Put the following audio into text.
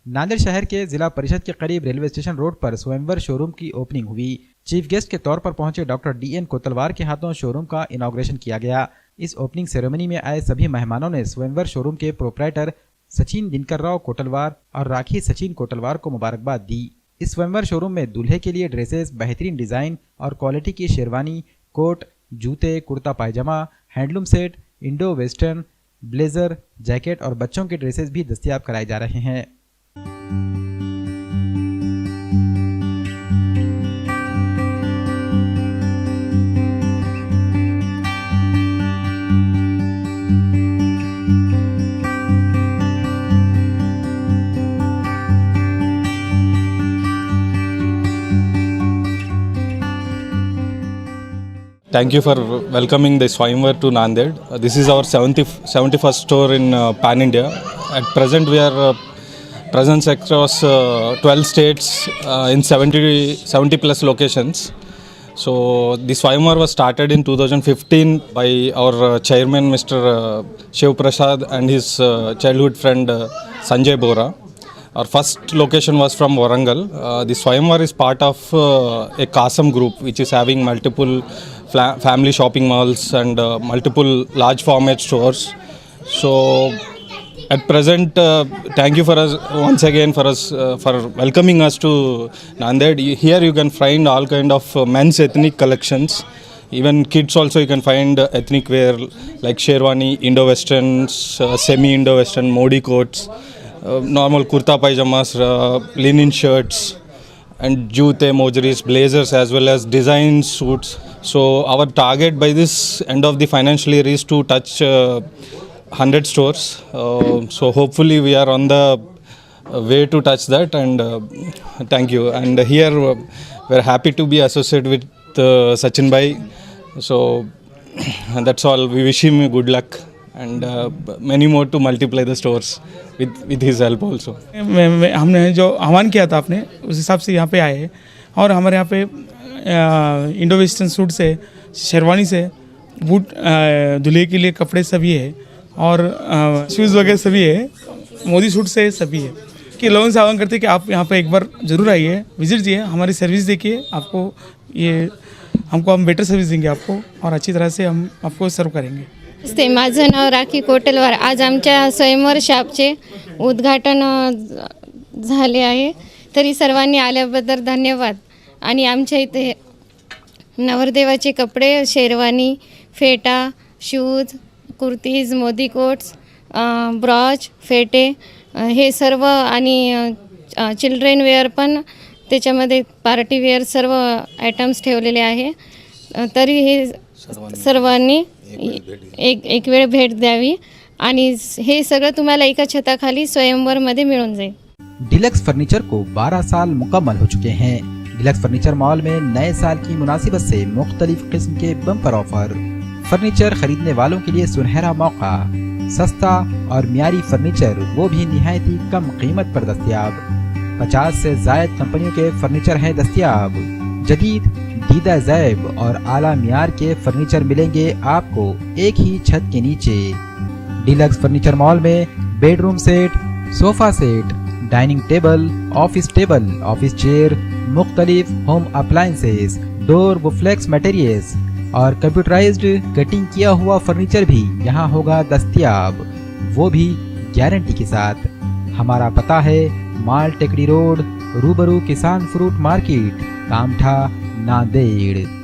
नांदेड़ शहर के जिला परिषद के करीब रेलवे स्टेशन रोड पर स्वयंवर शोरूम की ओपनिंग हुई। चीफ गेस्ट के तौर पर पहुंचे डॉक्टर DN कोतलवार के हाथों शोरूम का इनॉग्रेशन किया गया। इस ओपनिंग सेरेमनी में आए सभी मेहमानों ने स्वयंवर शोरूम के प्रोप्राइटर सचिन दिनकर राव कोटलवार और राखी सचिन कोटलवार को मुबारकबाद दी। इस स्वयंवर शोरूम में दूल्हे के लिए ड्रेसेस, बेहतरीन डिजाइन और क्वालिटी की शेरवानी, कोट, जूते, kurta pyjama, handloom set, Indo western, blazer, jacket और बच्चों के ड्रेसेस भी दस्तयाब कराए जा रहे हैं। Thank you for welcoming the Swayamvar to Nanded. This is our 71st store in Pan India. At present, we are present across 12 states in 70 plus locations. So, the Swayamvar was started in 2015 by our chairman, Mr. Shiv Prasad, and his childhood friend Sanjay Bora. Our first location was from Warangal. The Swayamvar is part of a Kasam group, which is having multiple family shopping malls and multiple large format stores. So at present, thank you for us once again for welcoming us to Nanded. Here you can find all kind of men's ethnic collections. Even kids also you can find ethnic wear like sherwani, Indo-Westerns, semi-Indo-Western, modi coats, normal kurta pajamas, linen shirts, and jute, mojaris, blazers, as well as design suits. So our target by this end of the financial year is to touch 100 stores. So hopefully we are on the way to touch that, and thank you. And here we're happy to be associated with Sachin Bhai. So that's all. We wish him good luck and many more to multiply the stores with his help also. हमने जो आह्वान किया था आपने उस हिसाब से यहाँ पे आए हैं और हमारे यहाँ पे इंडो वेस्टर्न सूट से, शेरवानी से, बूट, दूल्हे के लिए कपड़े सभी है और शूज़ वगैरह सभी है, मोदी सूट से सभी है कि लोगों से आह्वान करते हैं कि आप यहाँ पे एक बार ज़रूर आइए, विजिट दिए, हमारी सर्विस देखिए, आपको ये हम बेटर सर्विस देंगे आपको और अच्छी तरह से हम आपको सर्व करेंगे। नमस्ते, माझं नाव राखी कोटलवार। आज आमच्या स्वयंवर शॉपचे उद्घाटन झाले आहे, तरी सर्वांनी आल्याबद्दल धन्यवाद। आणि आमच्या इथे नवरदेवाचे कपडे, शेरवानी, फेटा, shoes, kurtis, Modi coats, brooch, फेटे हे सर्व आणि चिल्ड्रेन वेअर पण त्याच्यामध्ये पार्टी वेअर सर्व आयटम्स ठेवलेले आहे। तरी हे सर्वांनी एक वेळ भेट द्यावी आणि हे सगळं तुम्हाला एका छताखाली स्वयंवरमध्ये मिळून जाईल। डिलक्स फर्नीचर को 12 साल मुकम्मल हो चुके हैं। डिलक्स फर्नीचर मॉल में नए साल की मुनासिबत से मुख्तलिफ किस्म के बम्पर ऑफर। फर्नीचर खरीदने वालों के लिए सुनहरा मौका। सस्ता और मियारी फर्नीचर, वो भी निहायत ही कम कीमत पर दस्तयाब। 50 से ज़ायद कंपनियों के फर्नीचर हैं दस्तयाब। जदीद, दीदा ज़ैब और आला मियार के फर्नीचर मिलेंगे आपको एक ही छत के नीचे। डिलक्स फर्नीचर मॉल में bedroom set, sofa set, dining table, office chair, मुख्तलिफ होम अप्लायंसेस, डोर व फ्लेक्स मटेरियल्स और कंप्यूटराइज्ड कटिंग किया हुआ फर्नीचर भी यहाँ होगा दस्तयाब, वो भी गारंटी के साथ। हमारा पता है माल टेकड़ी रोड, रूबरू किसान फ्रूट मार्केट, कामठा, नांदेड़।